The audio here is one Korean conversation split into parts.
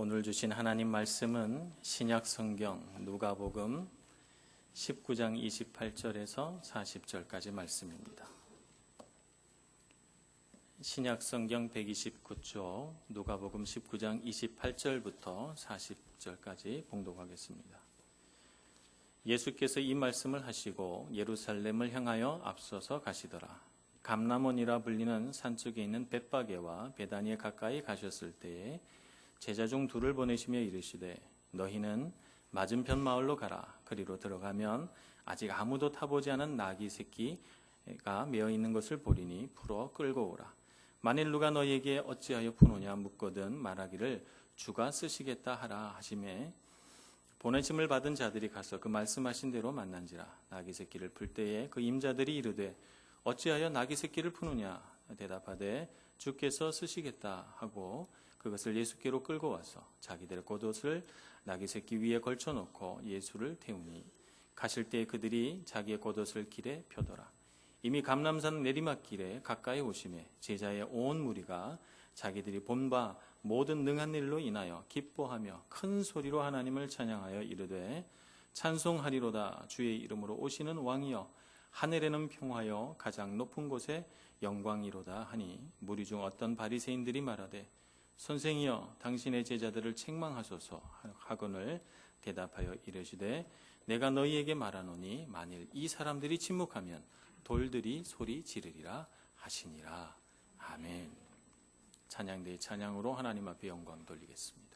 오늘 주신 하나님 말씀은 신약 성경 누가복음 19장 28절에서 40절까지 말씀입니다. 신약 성경 129쪽 누가복음 19장 28절부터 40절까지 봉독하겠습니다. 예수께서 이 말씀을 하시고 예루살렘을 향하여 앞서서 가시더라. 감람원이라 불리는 산쪽에 있는 벳바게와 베다니에 가까이 가셨을 때에 제자 중 둘을 보내시며 이르시되 너희는 맞은편 마을로 가라. 그리로 들어가면 아직 아무도 타보지 않은 나귀 새끼가 메어 있는 것을 보리니 풀어 끌고 오라. 만일 누가 너희에게 어찌하여 푸노냐 묻거든 말하기를 주가 쓰시겠다 하라 하시매 보내심을 받은 자들이 가서 그 말씀하신 대로 만난지라. 나귀 새끼를 풀 때에 그 임자들이 이르되 어찌하여 나귀 새끼를 푸느냐 대답하되 주께서 쓰시겠다 하고 그것을 예수께로 끌고 와서 자기들의 겉옷을 나귀 새끼 위에 걸쳐놓고 예수를 태우니 가실 때에 그들이 자기의 겉옷을 길에 펴더라. 이미 감람산 내리막길에 가까이 오심에 제자의 온 무리가 자기들이 본 바 모든 능한 일로 인하여 기뻐하며 큰 소리로 하나님을 찬양하여 이르되 찬송하리로다. 주의 이름으로 오시는 왕이여 하늘에는 평화여 가장 높은 곳에 영광이로다 하니 무리 중 어떤 바리새인들이 말하되 선생이여 당신의 제자들을 책망하소서 하거늘 대답하여 이르시되 내가 너희에게 말하노니 만일 이 사람들이 침묵하면 돌들이 소리 지르리라 하시니라. 아멘. 찬양대의 찬양으로 하나님 앞에 영광 돌리겠습니다.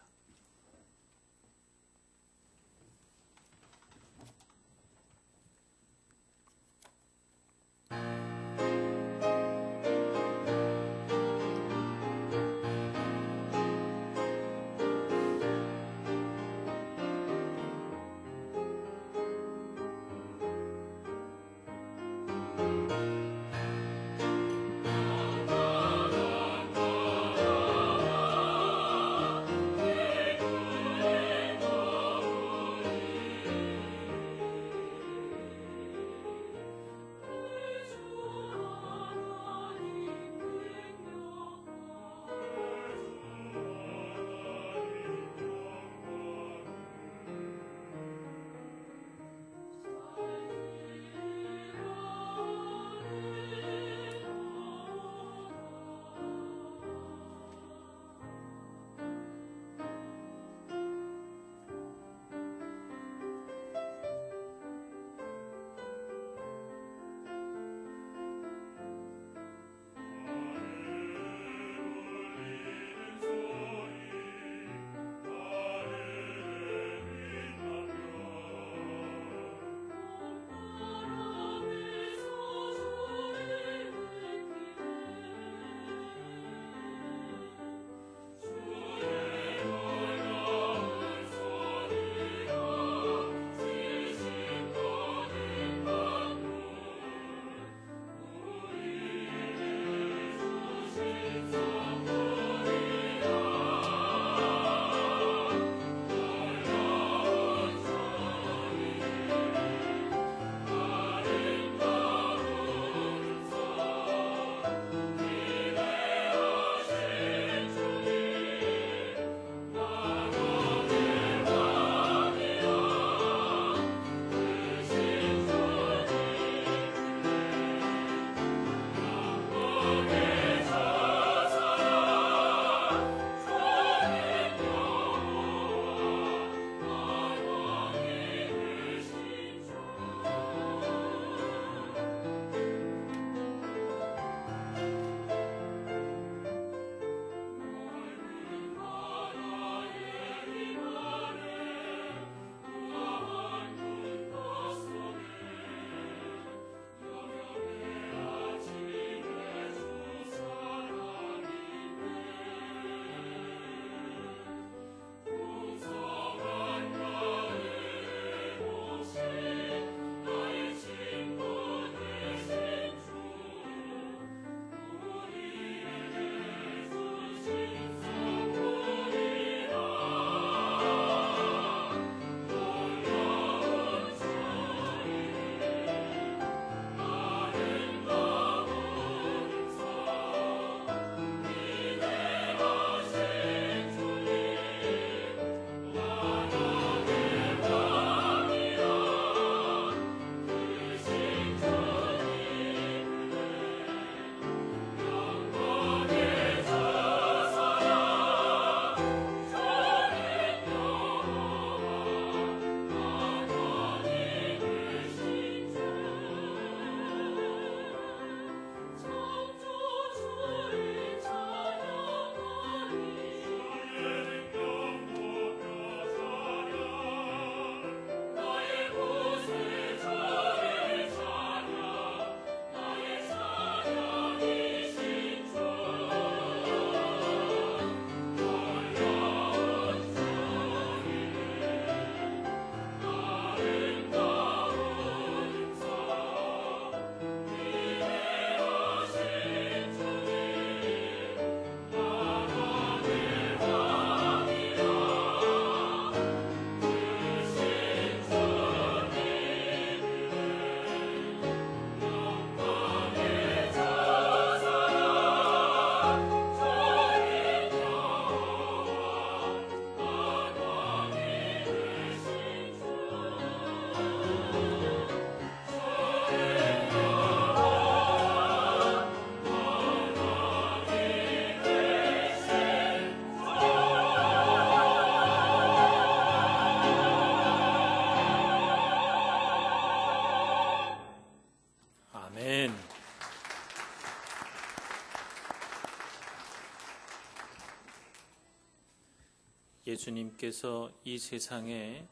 예수님께서 이 세상에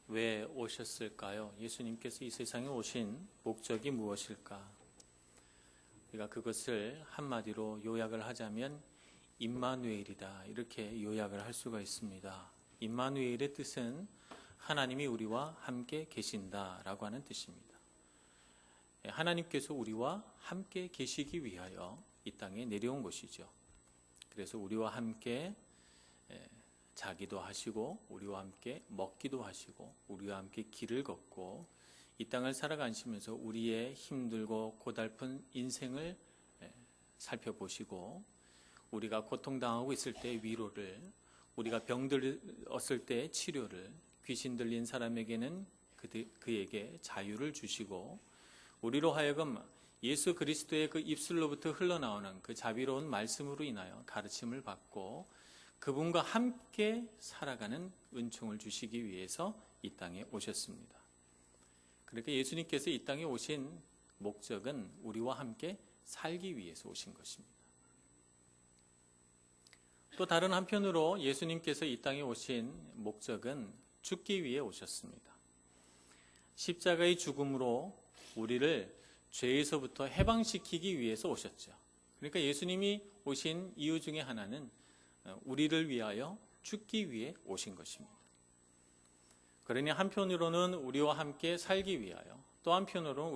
왜 오셨을까요? 예수님께서 이 세상에 오신 목적이 무엇일까? 우리가 그것을 한마디로 요약을 하자면 임마누엘이다, 이렇게 요약을 할 수가 있습니다. 임마누엘의 뜻은 하나님이 우리와 함께 계신다라고 하는 뜻입니다. 하나님께서 우리와 함께 계시기 위하여 이 땅에 내려온 것이죠. 그래서 우리와 함께 자기도 하시고 우리와 함께 먹기도 하시고 우리와 함께 길을 걷고 이 땅을 살아가시면서 우리의 힘들고 고달픈 인생을 살펴보시고 우리가 고통당하고 있을 때 위로를, 우리가 병들었을 때 치료를, 귀신 들린 사람에게는 그에게 자유를 주시고 우리로 하여금 예수 그리스도의 그 입술로부터 흘러나오는 그 자비로운 말씀으로 인하여 가르침을 받고 그분과 함께 살아가는 은총을 주시기 위해서 이 땅에 오셨습니다. 그러니까 예수님께서 이 땅에 오신 목적은 우리와 함께 살기 위해서 오신 것입니다. 또 다른 한편으로 예수님께서 이 땅에 오신 목적은 죽기 위해 오셨습니다. 십자가의 죽음으로 우리를 죄에서부터 해방시키기 위해서 오셨죠. 그러니까 예수님이 오신 이유 중에 하나는 우리를 위하여 죽기 위해 오신 것입니다. 그러니 한편으로는 우리와 함께 살기 위하여, 또 한편으로는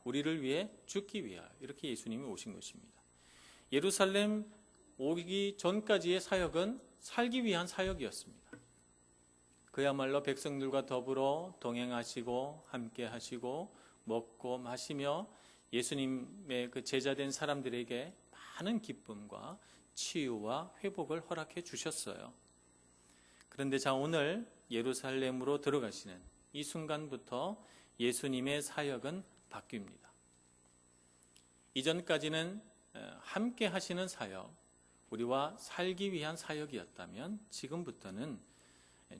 우리를 위해 죽기 위하여 이렇게 예수님이 오신 것입니다. 예루살렘 오기 전까지의 사역은 살기 위한 사역이었습니다. 그야말로 백성들과 더불어 동행하시고 함께 하시고 먹고 마시며 예수님의 그 제자된 사람들에게 많은 기쁨과 치유와 회복을 허락해 주셨어요. 그런데 자, 오늘 예루살렘으로 들어가시는 이 순간부터 예수님의 사역은 바뀝니다. 이전까지는 함께 하시는 사역, 우리와 살기 위한 사역이었다면 지금부터는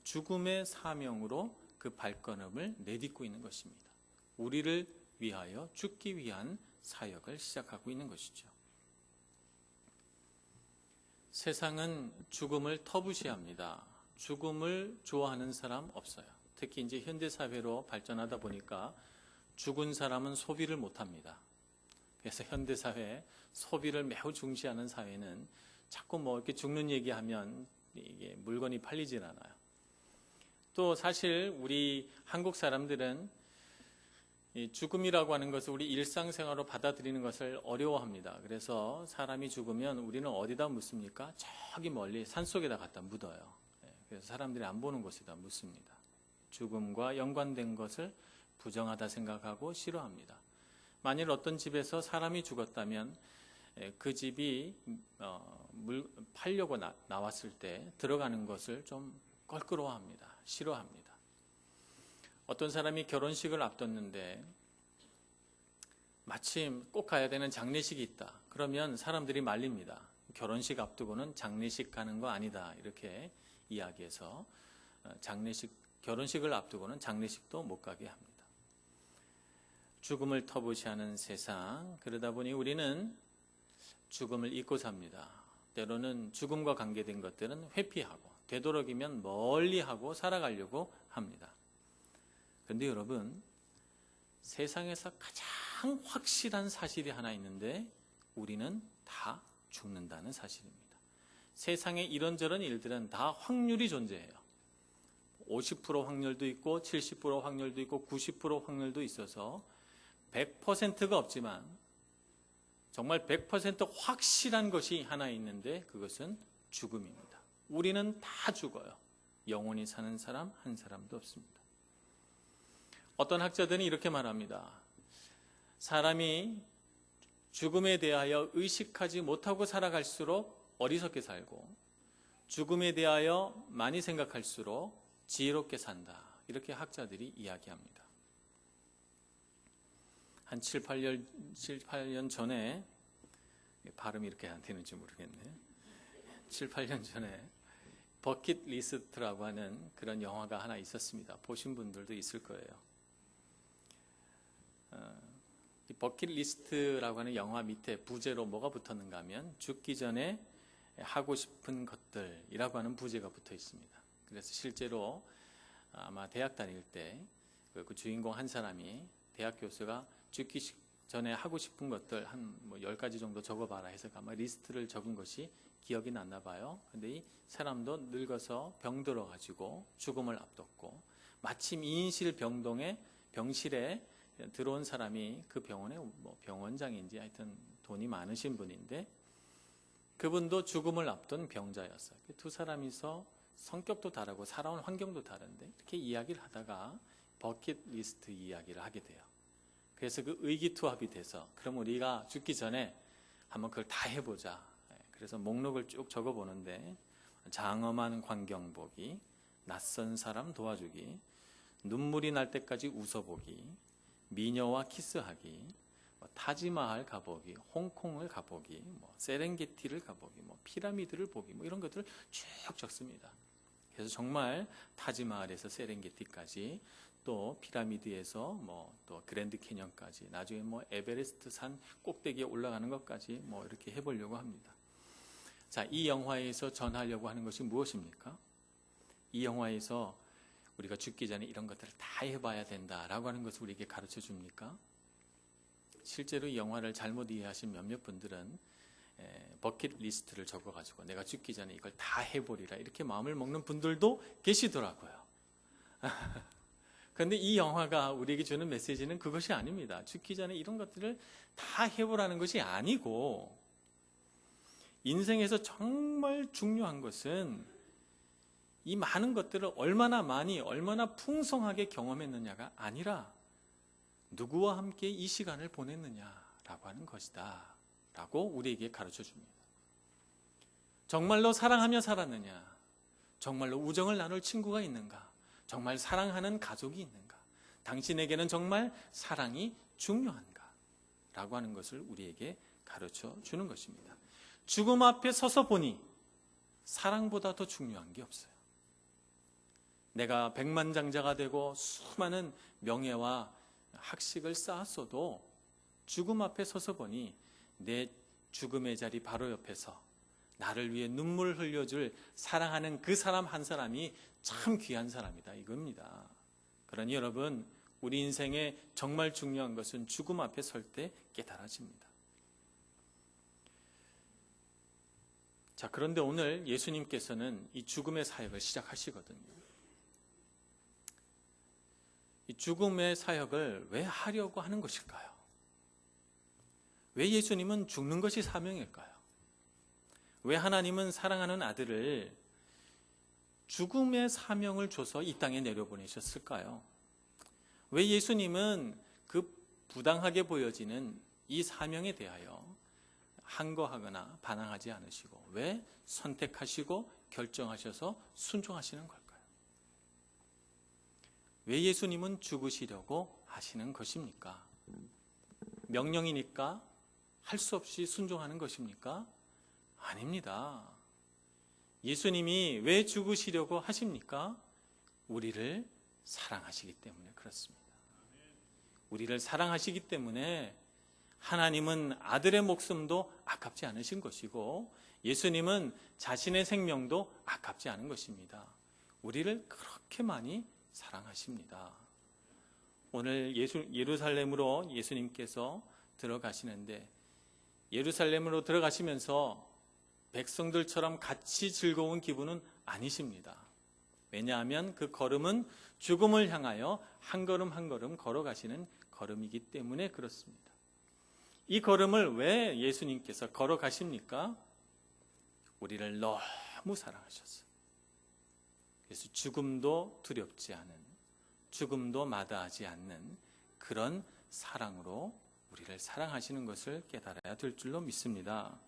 죽음의 사명으로 그 발걸음을 내딛고 있는 것입니다. 우리를 위하여 죽기 위한 사역을 시작하고 있는 것이죠. 세상은 죽음을 터부시합니다. 죽음을 좋아하는 사람 없어요. 특히 이제 현대사회로 발전하다 보니까 죽은 사람은 소비를 못합니다. 그래서 현대사회 소비를 매우 중시하는 사회는 자꾸 뭐 이렇게 죽는 얘기하면 이게 물건이 팔리질 않아요. 또 사실 우리 한국 사람들은 이 죽음이라고 하는 것을 우리 일상생활로 받아들이는 것을 어려워합니다. 그래서 사람이 죽으면 우리는 어디다 묻습니까? 저기 멀리 산속에다 갖다 묻어요. 그래서 사람들이 안 보는 곳에다 묻습니다. 죽음과 연관된 것을 부정하다 생각하고 싫어합니다. 만일 어떤 집에서 사람이 죽었다면 그 집이 팔려고 나왔을 때 들어가는 것을 좀 껄끄러워합니다. 싫어합니다. 어떤 사람이 결혼식을 앞뒀는데 마침 꼭 가야 되는 장례식이 있다. 그러면 사람들이 말립니다. 결혼식 앞두고는 장례식 가는 거 아니다. 이렇게 이야기해서 결혼식을 앞두고는 장례식도 못 가게 합니다. 죽음을 터부시하는 세상, 그러다 보니 우리는 죽음을 잊고 삽니다. 때로는 죽음과 관계된 것들은 회피하고 되도록이면 멀리하고 살아가려고 합니다. 그런데 여러분, 세상에서 가장 확실한 사실이 하나 있는데 우리는 다 죽는다는 사실입니다. 세상의 이런저런 일들은 다 확률이 존재해요. 50% 확률도 있고 70% 확률도 있고 90% 확률도 있어서 100%가 없지만 정말 100% 확실한 것이 하나 있는데 그것은 죽음입니다. 우리는 다 죽어요. 영원히 사는 사람 한 사람도 없습니다. 어떤 학자들은 이렇게 말합니다. 사람이 죽음에 대하여 의식하지 못하고 살아갈수록 어리석게 살고 죽음에 대하여 많이 생각할수록 지혜롭게 산다. 이렇게 학자들이 이야기합니다. 한 7, 8년 전에, 발음이 이렇게 안 되는지 모르겠네. 7, 8년 전에 버킷리스트라고 하는 그런 영화가 하나 있었습니다. 보신 분들도 있을 거예요. 이 버킷리스트라고 하는 영화 밑에 부제로 뭐가 붙었는가 하면 죽기 전에 하고 싶은 것들이라고 하는 부제가 붙어 있습니다. 그래서 실제로 아마 대학 다닐 때 그 주인공 한 사람이 대학 교수가 죽기 전에 하고 싶은 것들 한 10가지 정도 적어봐라 해서 아마 리스트를 적은 것이 기억이 났나 봐요. 근데 이 사람도 늙어서 병들어가지고 죽음을 앞뒀고, 마침 이인실 병실에 들어온 사람이 그 병원의 병원장인지 하여튼 돈이 많으신 분인데, 그분도 죽음을 앞둔 병자였어요. 두 사람이서 성격도 다르고 살아온 환경도 다른데 이렇게 이야기를 하다가 버킷리스트 이야기를 하게 돼요. 그래서 그 의기투합이 돼서 그럼 우리가 죽기 전에 한번 그걸 다 해보자. 그래서 목록을 쭉 적어보는데, 장엄한 광경 보기, 낯선 사람 도와주기, 눈물이 날 때까지 웃어보기, 미녀와 키스하기, 타지마할 가보기, 홍콩을 가보기, 세렝게티를 가보기, 피라미드를 보기, 이런 것들을 쭉 적습니다. 그래서 정말 타지마할에서 세렝게티까지, 또 피라미드에서 또 그랜드 캐년까지, 나중에 에베레스트 산 꼭대기에 올라가는 것까지 이렇게 해보려고 합니다. 자, 이 영화에서 전하려고 하는 것이 무엇입니까? 이 영화에서 우리가 죽기 전에 이런 것들을 다 해봐야 된다라고 하는 것을 우리에게 가르쳐 줍니까? 실제로 이 영화를 잘못 이해하신 몇몇 분들은 버킷리스트를 적어가지고 내가 죽기 전에 이걸 다 해보리라 이렇게 마음을 먹는 분들도 계시더라고요. 그런데 이 영화가 우리에게 주는 메시지는 그것이 아닙니다. 죽기 전에 이런 것들을 다 해보라는 것이 아니고, 인생에서 정말 중요한 것은 이 많은 것들을 얼마나 많이, 얼마나 풍성하게 경험했느냐가 아니라 누구와 함께 이 시간을 보냈느냐라고 하는 것이다 라고 우리에게 가르쳐 줍니다. 정말로 사랑하며 살았느냐? 정말로 우정을 나눌 친구가 있는가? 정말 사랑하는 가족이 있는가? 당신에게는 정말 사랑이 중요한가? 라고 하는 것을 우리에게 가르쳐 주는 것입니다. 죽음 앞에 서서 보니 사랑보다 더 중요한 게 없어요. 내가 백만장자가 되고 수많은 명예와 학식을 쌓았어도 죽음 앞에 서서 보니 내 죽음의 자리 바로 옆에서 나를 위해 눈물을 흘려줄 사랑하는 그 사람 한 사람이 참 귀한 사람이다, 이겁니다. 그러니 여러분, 우리 인생에 정말 중요한 것은 죽음 앞에 설 때 깨달아집니다. 자, 그런데 오늘 예수님께서는 이 죽음의 사역을 시작하시거든요. 이 죽음의 사역을 왜 하려고 하는 것일까요? 왜 예수님은 죽는 것이 사명일까요? 왜 하나님은 사랑하는 아들을 죽음의 사명을 줘서 이 땅에 내려보내셨을까요? 왜 예수님은 그 부당하게 보여지는 이 사명에 대하여 항거하거나 반항하지 않으시고 왜 선택하시고 결정하셔서 순종하시는 걸까요? 왜 예수님은 죽으시려고 하시는 것입니까? 명령이니까 할 수 없이 순종하는 것입니까? 아닙니다. 예수님이 왜 죽으시려고 하십니까? 우리를 사랑하시기 때문에 그렇습니다. 우리를 사랑하시기 때문에 하나님은 아들의 목숨도 아깝지 않으신 것이고 예수님은 자신의 생명도 아깝지 않은 것입니다. 우리를 그렇게 많이 사랑하십니다. 오늘 예루살렘으로 예수님께서 들어가시는데 예루살렘으로 들어가시면서 백성들처럼 같이 즐거운 기분은 아니십니다. 왜냐하면 그 걸음은 죽음을 향하여 한 걸음 한 걸음 걸어가시는 걸음이기 때문에 그렇습니다. 이 걸음을 왜 예수님께서 걸어가십니까? 우리를 너무 사랑하셨어요. 그래서 죽음도 두렵지 않은, 죽음도 마다하지 않는 그런 사랑으로 우리를 사랑하시는 것을 깨달아야 될 줄로 믿습니다.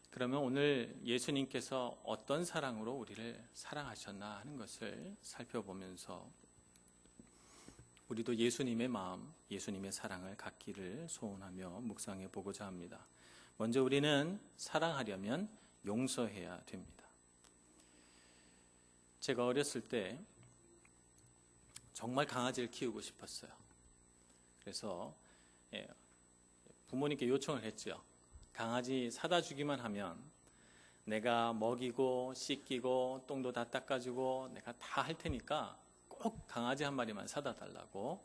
그러면 오늘 예수님께서 어떤 사랑으로 우리를 사랑하셨나 하는 것을 살펴보면서 우리도 예수님의 마음, 예수님의 사랑을 갖기를 소원하며 묵상해 보고자 합니다. 먼저 우리는 사랑하려면 용서해야 됩니다. 제가 어렸을 때 정말 강아지를 키우고 싶었어요. 그래서 부모님께 요청을 했죠. 강아지 사다 주기만 하면 내가 먹이고 씻기고 똥도 다 닦아주고 내가 다 할 테니까 꼭 강아지 한 마리만 사다 달라고.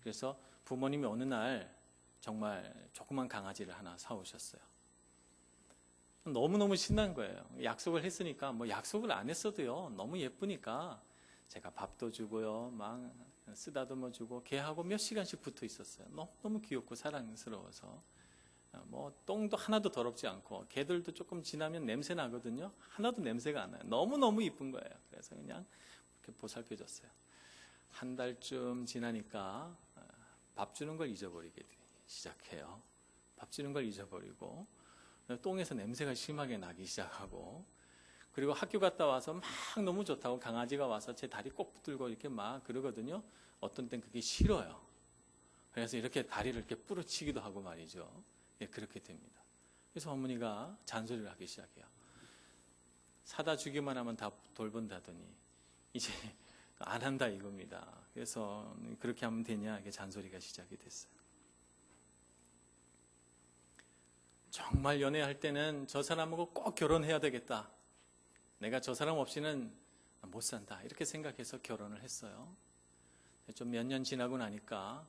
그래서 부모님이 어느 날 정말 조그만 강아지를 하나 사오셨어요. 너무너무 신난 거예요. 약속을 했으니까, 뭐 약속을 안 했어도요, 너무 예쁘니까 제가 밥도 주고요, 막 쓰다듬어 주고, 걔하고 몇 시간씩 붙어 있었어요. 너무 귀엽고 사랑스러워서. 뭐 똥도 하나도 더럽지 않고, 걔들도 조금 지나면 냄새 나거든요. 하나도 냄새가 안 나요. 너무너무 이쁜 거예요. 그래서 그냥 이렇게 보살펴 줬어요. 한 달쯤 지나니까 밥 주는 걸 잊어버리게 시작해요. 밥 주는 걸 잊어버리고, 똥에서 냄새가 심하게 나기 시작하고, 그리고 학교 갔다 와서 막 너무 좋다고 강아지가 와서 제 다리 꼭 붙들고 이렇게 막 그러거든요. 어떤 땐 그게 싫어요. 그래서 이렇게 다리를 이렇게 부러치기도 하고 말이죠. 예, 그렇게 됩니다. 그래서 어머니가 잔소리를 하기 시작해요. 사다 주기만 하면 다 돌본다더니 이제 안 한다 이겁니다. 그래서 그렇게 하면 되냐, 이게 잔소리가 시작이 됐어요. 정말 연애할 때는 저 사람하고 꼭 결혼해야 되겠다. 내가 저 사람 없이는 못 산다. 이렇게 생각해서 결혼을 했어요. 좀 몇 년 지나고 나니까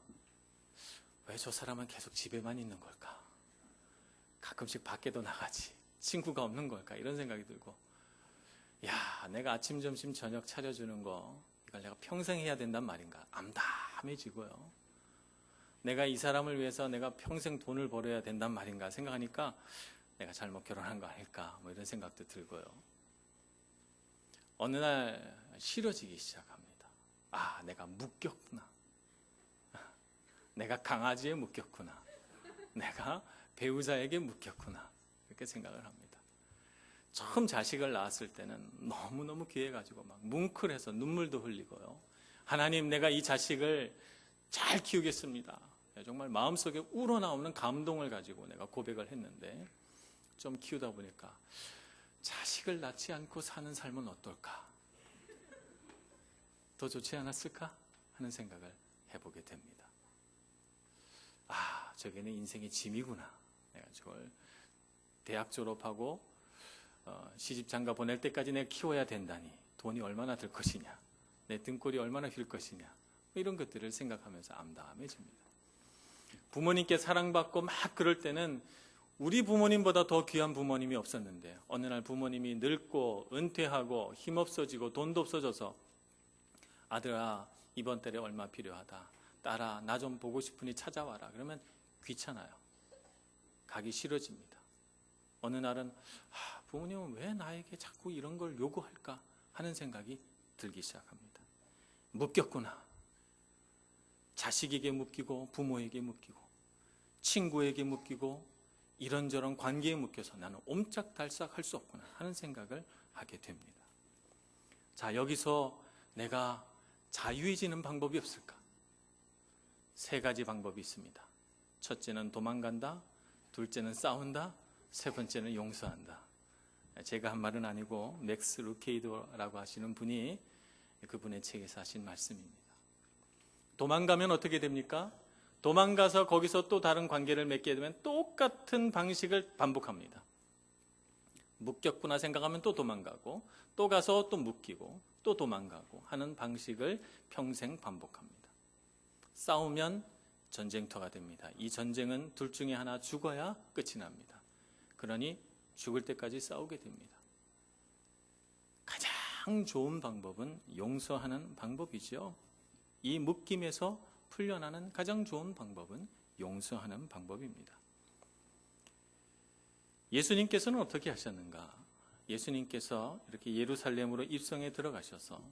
왜 저 사람은 계속 집에만 있는 걸까? 가끔씩 밖에도 나가지. 친구가 없는 걸까? 이런 생각이 들고, 야, 내가 아침, 점심, 저녁 차려주는 거, 이걸 내가 평생 해야 된단 말인가? 암담해지고요. 내가 이 사람을 위해서 내가 평생 돈을 벌어야 된단 말인가 생각하니까 내가 잘못 결혼한 거 아닐까, 뭐 이런 생각도 들고요. 어느 날 싫어지기 시작합니다. 아, 내가 묶였구나. 내가 강아지에 묶였구나. 내가 배우자에게 묶였구나. 이렇게 생각을 합니다. 처음 자식을 낳았을 때는 너무너무 귀해가지고 막 뭉클해서 눈물도 흘리고요. 하나님, 내가 이 자식을 잘 키우겠습니다. 정말 마음속에 우러나오는 감동을 가지고 내가 고백을 했는데, 좀 키우다 보니까 자식을 낳지 않고 사는 삶은 어떨까? 더 좋지 않았을까? 하는 생각을 해보게 됩니다. 아, 저게 내 인생의 짐이구나. 내가 저걸 대학 졸업하고 시집 장가 보낼 때까지 내가 키워야 된다니, 돈이 얼마나 들 것이냐, 내 등골이 얼마나 휠 것이냐, 이런 것들을 생각하면서 암담해집니다. 부모님께 사랑받고 막 그럴 때는 우리 부모님보다 더 귀한 부모님이 없었는데, 어느 날 부모님이 늙고 은퇴하고 힘없어지고 돈도 없어져서, 아들아, 이번 달에 얼마 필요하다. 딸아, 나 좀 보고 싶으니 찾아와라. 그러면 귀찮아요. 가기 싫어집니다. 어느 날은 부모님은 왜 나에게 자꾸 이런 걸 요구할까 하는 생각이 들기 시작합니다. 묶였구나. 자식에게 묶이고 부모에게 묶이고 친구에게 묶이고 이런저런 관계에 묶여서 나는 옴짝달싹 할 수 없구나 하는 생각을 하게 됩니다. 자, 여기서 내가 자유해지는 방법이 없을까? 3가지 방법이 있습니다. 첫째는 도망간다, 둘째는 싸운다, 세 번째는 용서한다. 제가 한 말은 아니고 맥스 루케이도라고 하시는 분이 그분의 책에서 하신 말씀입니다. 도망가면 어떻게 됩니까? 도망가서 거기서 또 다른 관계를 맺게 되면 똑같은 방식을 반복합니다. 묶였구나 생각하면 또 도망가고, 또 가서 또 묶이고, 또 도망가고 하는 방식을 평생 반복합니다. 싸우면 전쟁터가 됩니다. 이 전쟁은 둘 중에 하나 죽어야 끝이 납니다. 그러니 죽을 때까지 싸우게 됩니다. 가장 좋은 방법은 용서하는 방법이죠. 이 묶임에서 풀려나는 가장 좋은 방법은 용서하는 방법입니다. 예수님께서는 어떻게 하셨는가? 예수님께서 이렇게 예루살렘으로 입성에 들어가셔서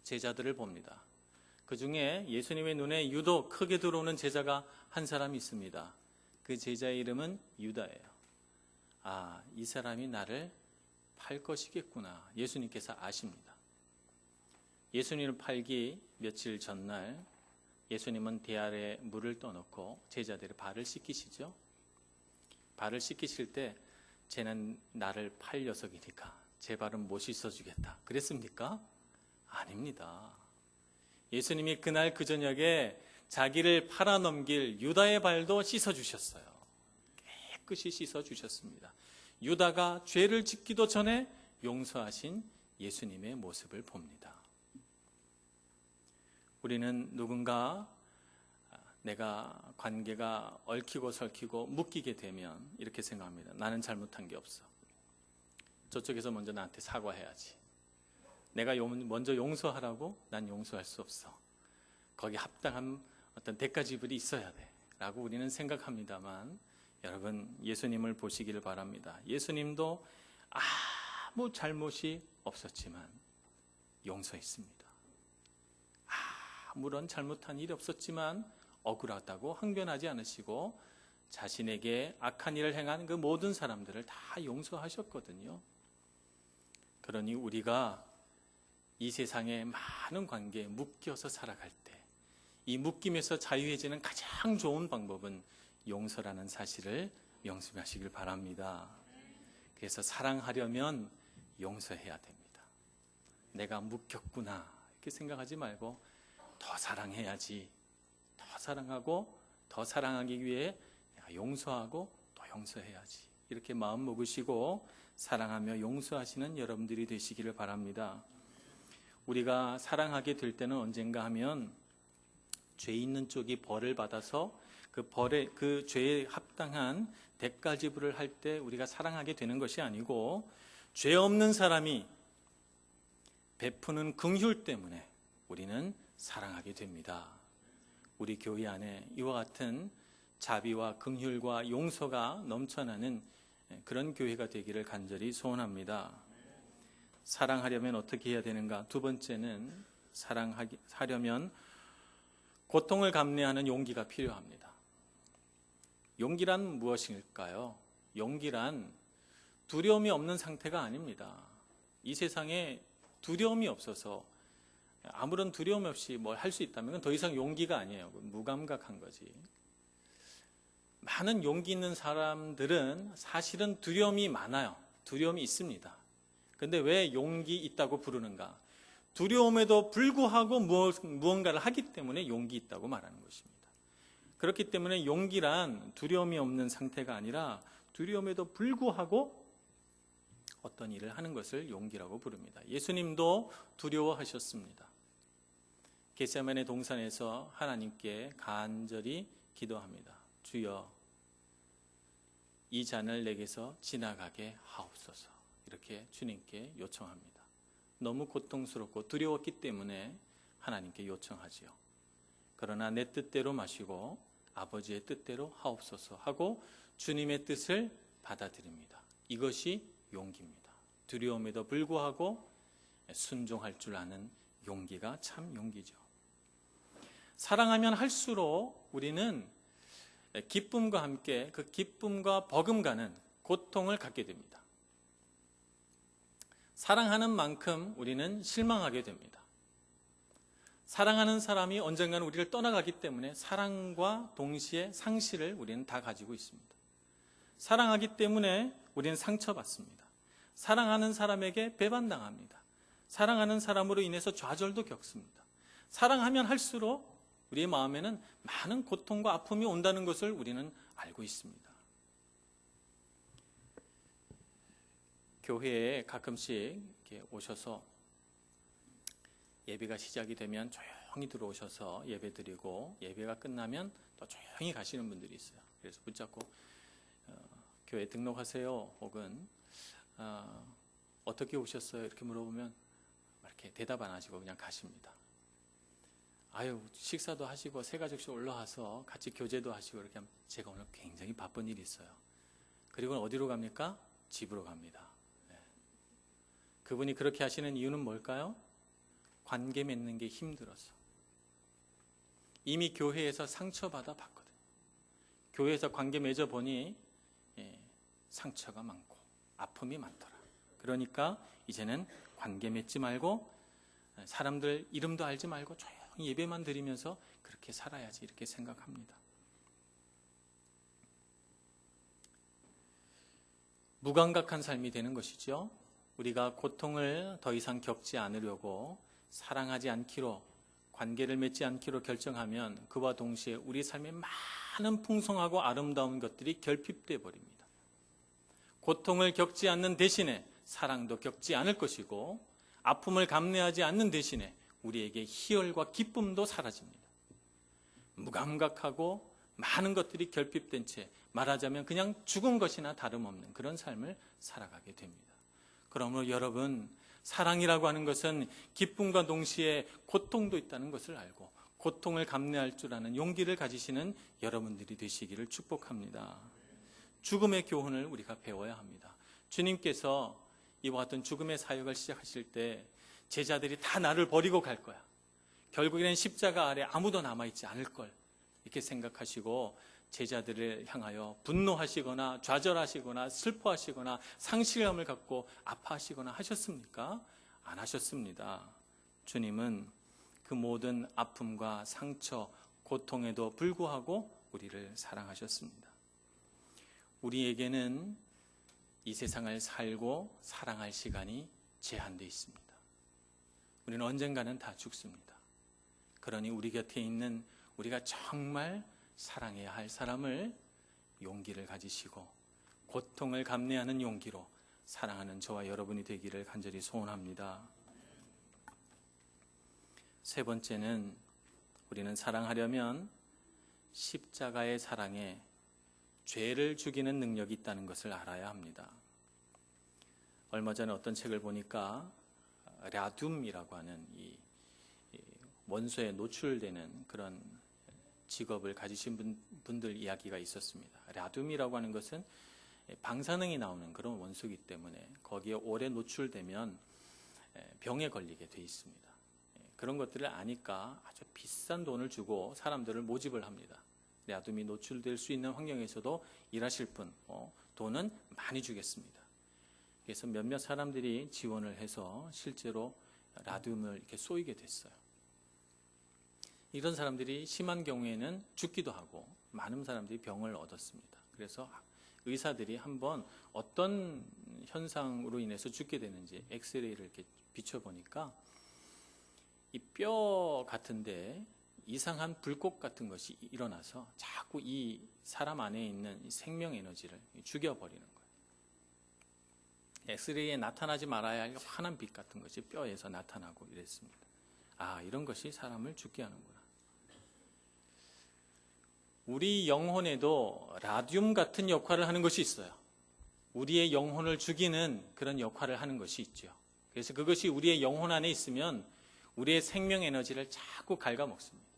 제자들을 봅니다. 그 중에 예수님의 눈에 유독 크게 들어오는 제자가 한 사람이 있습니다. 그 제자의 이름은 유다예요. 아, 이 사람이 나를 팔 것이겠구나. 예수님께서 아십니다. 예수님을 팔기 며칠 전날 예수님은 대야에 물을 떠놓고 제자들의 발을 씻기시죠. 발을 씻기실 때 쟤는 나를 팔 녀석이니까 제 발은 못 씻어주겠다 그랬습니까? 아닙니다. 예수님이 그날 그 저녁에 자기를 팔아넘길 유다의 발도 씻어주셨어요. 깨끗이 씻어주셨습니다. 유다가 죄를 짓기도 전에 용서하신 예수님의 모습을 봅니다. 우리는 누군가 내가 관계가 얽히고 설키고 묶이게 되면 이렇게 생각합니다. 나는 잘못한 게 없어. 저쪽에서 먼저 나한테 사과해야지. 내가 먼저 용서하라고? 난 용서할 수 없어. 거기 합당한 어떤 대가 지불이 있어야 돼 라고 우리는 생각합니다만, 여러분 예수님을 보시기를 바랍니다. 예수님도 아무 잘못이 없었지만 용서했습니다. 아무런 잘못한 일이 없었지만 억울하다고 항변하지 않으시고 자신에게 악한 일을 행한 그 모든 사람들을 다 용서하셨거든요. 그러니 우리가 이 세상의 많은 관계에 묶여서 살아갈 때 이 묶임에서 자유해지는 가장 좋은 방법은 용서라는 사실을 명심하시길 바랍니다. 그래서 사랑하려면 용서해야 됩니다. 내가 묶였구나 이렇게 생각하지 말고 더 사랑해야지. 더 사랑하고 더 사랑하기 위해 내가 용서하고 또 용서해야지. 이렇게 마음 먹으시고 사랑하며 용서하시는 여러분들이 되시기를 바랍니다. 우리가 사랑하게 될 때는 언젠가 하면 죄 있는 쪽이 벌을 받아서 그 죄에 합당한 대가 지불을 할 때 우리가 사랑하게 되는 것이 아니고, 죄 없는 사람이 베푸는 긍휼 때문에 우리는 사랑하게 됩니다. 우리 교회 안에 이와 같은 자비와 긍휼과 용서가 넘쳐나는 그런 교회가 되기를 간절히 소원합니다. 사랑하려면 어떻게 해야 되는가? 두 번째는 사랑하려면 고통을 감내하는 용기가 필요합니다. 용기란 무엇일까요? 용기란 두려움이 없는 상태가 아닙니다. 이 세상에 두려움이 없어서 아무런 두려움 없이 뭘 할 수 있다면 더 이상 용기가 아니에요. 무감각한 거지. 많은 용기 있는 사람들은 사실은 두려움이 많아요. 두려움이 있습니다. 근데 왜 용기 있다고 부르는가? 두려움에도 불구하고 무언가를 하기 때문에 용기 있다고 말하는 것입니다. 그렇기 때문에 용기란 두려움이 없는 상태가 아니라 두려움에도 불구하고 어떤 일을 하는 것을 용기라고 부릅니다. 예수님도 두려워하셨습니다. 겟세마네 동산에서 하나님께 간절히 기도합니다. 주여, 이 잔을 내게서 지나가게 하옵소서. 이렇게 주님께 요청합니다. 너무 고통스럽고 두려웠기 때문에 하나님께 요청하지요. 그러나 내 뜻대로 마시고 아버지의 뜻대로 하옵소서 하고 주님의 뜻을 받아들입니다. 이것이 용기입니다. 두려움에도 불구하고 순종할 줄 아는 용기가 참 용기죠. 사랑하면 할수록 우리는 기쁨과 함께 그 기쁨과 버금가는 고통을 갖게 됩니다. 사랑하는 만큼 우리는 실망하게 됩니다. 사랑하는 사람이 언젠가는 우리를 떠나가기 때문에 사랑과 동시에 상실을 우리는 다 가지고 있습니다. 사랑하기 때문에 우리는 상처받습니다. 사랑하는 사람에게 배반당합니다. 사랑하는 사람으로 인해서 좌절도 겪습니다. 사랑하면 할수록 우리의 마음에는 많은 고통과 아픔이 온다는 것을 우리는 알고 있습니다. 교회에 가끔씩 이렇게 오셔서 예배가 시작이 되면 조용히 들어오셔서 예배 드리고 예배가 끝나면 또 조용히 가시는 분들이 있어요. 그래서 붙잡고 교회 등록하세요 혹은 어떻게 오셨어요? 이렇게 물어보면 이렇게 대답 안 하시고 그냥 가십니다. 식사도 하시고 세 가족씩 올라와서 같이 교제도 하시고 이렇게 하면 제가 오늘 굉장히 바쁜 일이 있어요. 그리고 어디로 갑니까? 집으로 갑니다. 그분이 그렇게 하시는 이유는 뭘까요? 관계 맺는 게 힘들어서. 이미 교회에서 상처받아 봤거든요. 교회에서 관계 맺어 보니 상처가 많고 아픔이 많더라. 그러니까 이제는 관계 맺지 말고 사람들 이름도 알지 말고 조용히 예배만 드리면서 그렇게 살아야지 이렇게 생각합니다. 무감각한 삶이 되는 것이죠. 우리가 고통을 더 이상 겪지 않으려고 사랑하지 않기로, 관계를 맺지 않기로 결정하면 그와 동시에 우리 삶에 많은 풍성하고 아름다운 것들이 결핍되어 버립니다. 고통을 겪지 않는 대신에 사랑도 겪지 않을 것이고, 아픔을 감내하지 않는 대신에 우리에게 희열과 기쁨도 사라집니다. 무감각하고 많은 것들이 결핍된 채 말하자면 그냥 죽은 것이나 다름없는 그런 삶을 살아가게 됩니다. 그러므로 여러분, 사랑이라고 하는 것은 기쁨과 동시에 고통도 있다는 것을 알고 고통을 감내할 줄 아는 용기를 가지시는 여러분들이 되시기를 축복합니다. 죽음의 교훈을 우리가 배워야 합니다. 주님께서 이와 같은 죽음의 사역을 시작하실 때 제자들이 다 나를 버리고 갈 거야, 결국에는 십자가 아래 아무도 남아있지 않을 걸, 이렇게 생각하시고 제자들을 향하여 분노하시거나 좌절하시거나 슬퍼하시거나 상실감을 갖고 아파하시거나 하셨습니까? 안 하셨습니다. 주님은 그 모든 아픔과 상처, 고통에도 불구하고 우리를 사랑하셨습니다. 우리에게는 이 세상을 살고 사랑할 시간이 제한되어 있습니다. 우리는 언젠가는 다 죽습니다. 그러니 우리 곁에 있는 우리가 정말 사랑해야 할 사람을 용기를 가지시고 고통을 감내하는 용기로 사랑하는 저와 여러분이 되기를 간절히 소원합니다. 세 번째는, 우리는 사랑하려면 십자가의 사랑에 죄를 죽이는 능력이 있다는 것을 알아야 합니다. 얼마 전에 어떤 책을 보니까 라둠이라고 하는 이 원소에 노출되는 그런 직업을 가지신 분들 이야기가 있었습니다. 라둠이라고 하는 것은 방사능이 나오는 그런 원소이기 때문에 거기에 오래 노출되면 병에 걸리게 돼 있습니다. 그런 것들을 아니까 아주 비싼 돈을 주고 사람들을 모집을 합니다. 라둠이 노출될 수 있는 환경에서도 일하실 분, 돈은 많이 주겠습니다. 그래서 몇몇 사람들이 지원을 해서 실제로 라둠을 이렇게 쏘이게 됐어요. 이런 사람들이 심한 경우에는 죽기도 하고 많은 사람들이 병을 얻었습니다. 그래서 의사들이 한번 어떤 현상으로 인해서 죽게 되는지 엑스레이를 이렇게 비춰보니까 이 뼈 같은데 이상한 불꽃 같은 것이 일어나서 자꾸 이 사람 안에 있는 생명 에너지를 죽여버리는 거예요. 엑스레이에 나타나지 말아야 할 환한 빛 같은 것이 뼈에서 나타나고 이랬습니다. 아, 이런 것이 사람을 죽게 하는구나. 우리 영혼에도 라듐 같은 역할을 하는 것이 있어요. 우리의 영혼을 죽이는 그런 역할을 하는 것이 있죠. 그래서 그것이 우리의 영혼 안에 있으면 우리의 생명 에너지를 자꾸 갉아먹습니다.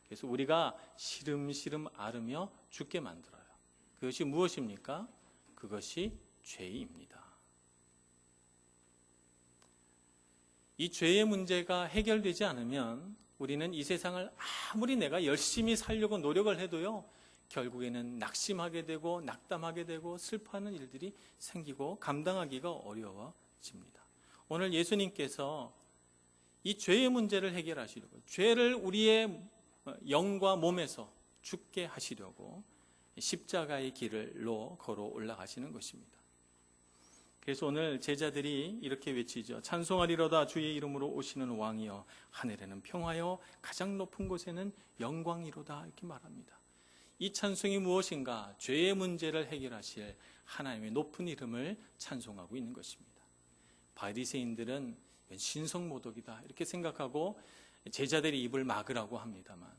그래서 우리가 시름시름 앓으며 죽게 만들어요. 그것이 무엇입니까? 그것이 죄입니다. 이 죄의 문제가 해결되지 않으면 우리는 이 세상을 아무리 내가 열심히 살려고 노력을 해도요, 결국에는 낙심하게 되고 낙담하게 되고 슬퍼하는 일들이 생기고 감당하기가 어려워집니다. 오늘 예수님께서 이 죄의 문제를 해결하시려고, 죄를 우리의 영과 몸에서 죽게 하시려고 십자가의 길로 걸어 올라가시는 것입니다. 그래서 오늘 제자들이 이렇게 외치죠. 찬송하리로다 주의 이름으로 오시는 왕이여, 하늘에는 평화여, 가장 높은 곳에는 영광이로다, 이렇게 말합니다. 이 찬송이 무엇인가? 죄의 문제를 해결하실 하나님의 높은 이름을 찬송하고 있는 것입니다. 바리새인들은 신성모독이다 이렇게 생각하고 제자들이 입을 막으라고 합니다만,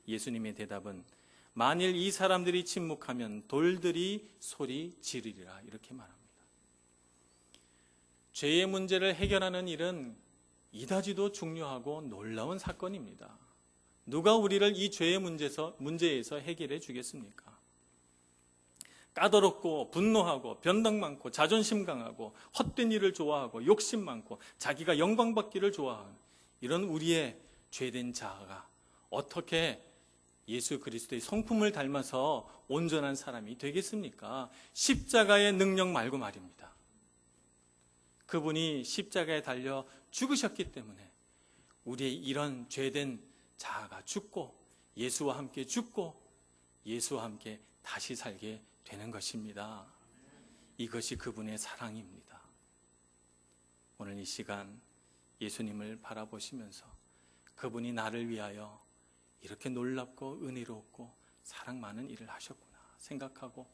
예수님의 대답은 만일 이 사람들이 침묵하면 돌들이 소리 지르리라, 이렇게 말합니다. 죄의 문제를 해결하는 일은 이다지도 중요하고 놀라운 사건입니다. 누가 우리를 이 죄의 문제에서 해결해 주겠습니까? 까다롭고 분노하고 변덕 많고 자존심 강하고 헛된 일을 좋아하고 욕심 많고 자기가 영광받기를 좋아하는 이런 우리의 죄된 자아가 어떻게 예수 그리스도의 성품을 닮아서 온전한 사람이 되겠습니까? 십자가의 능력 말고 말입니다. 그분이 십자가에 달려 죽으셨기 때문에 우리의 이런 죄된 자아가 죽고 예수와 함께 죽고 예수와 함께 다시 살게 되는 것입니다. 이것이 그분의 사랑입니다. 오늘 이 시간 예수님을 바라보시면서 그분이 나를 위하여 이렇게 놀랍고 은혜롭고 사랑 많은 일을 하셨구나 생각하고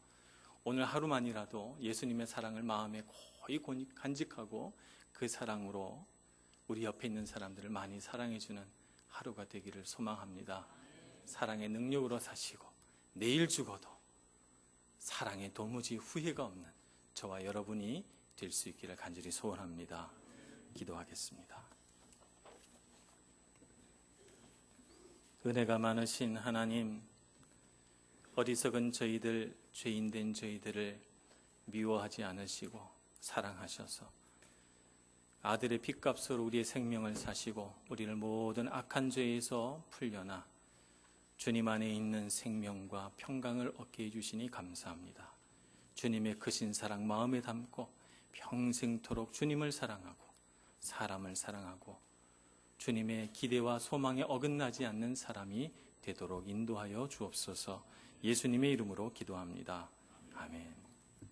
오늘 하루만이라도 예수님의 사랑을 마음에 거의 간직하고 그 사랑으로 우리 옆에 있는 사람들을 많이 사랑해주는 하루가 되기를 소망합니다. 사랑의 능력으로 사시고 내일 죽어도 사랑에 도무지 후회가 없는 저와 여러분이 될 수 있기를 간절히 소원합니다. 기도하겠습니다. 은혜가 많으신 하나님, 어리석은 저희들, 죄인된 저희들을 미워하지 않으시고 사랑하셔서 아들의 핏값으로 우리의 생명을 사시고 우리를 모든 악한 죄에서 풀려나 주님 안에 있는 생명과 평강을 얻게 해주시니 감사합니다. 주님의 크신 사랑 마음에 담고 평생토록 주님을 사랑하고 사람을 사랑하고 주님의 기대와 소망에 어긋나지 않는 사람이 되도록 인도하여 주옵소서. 예수님의 이름으로 기도합니다. 아멘.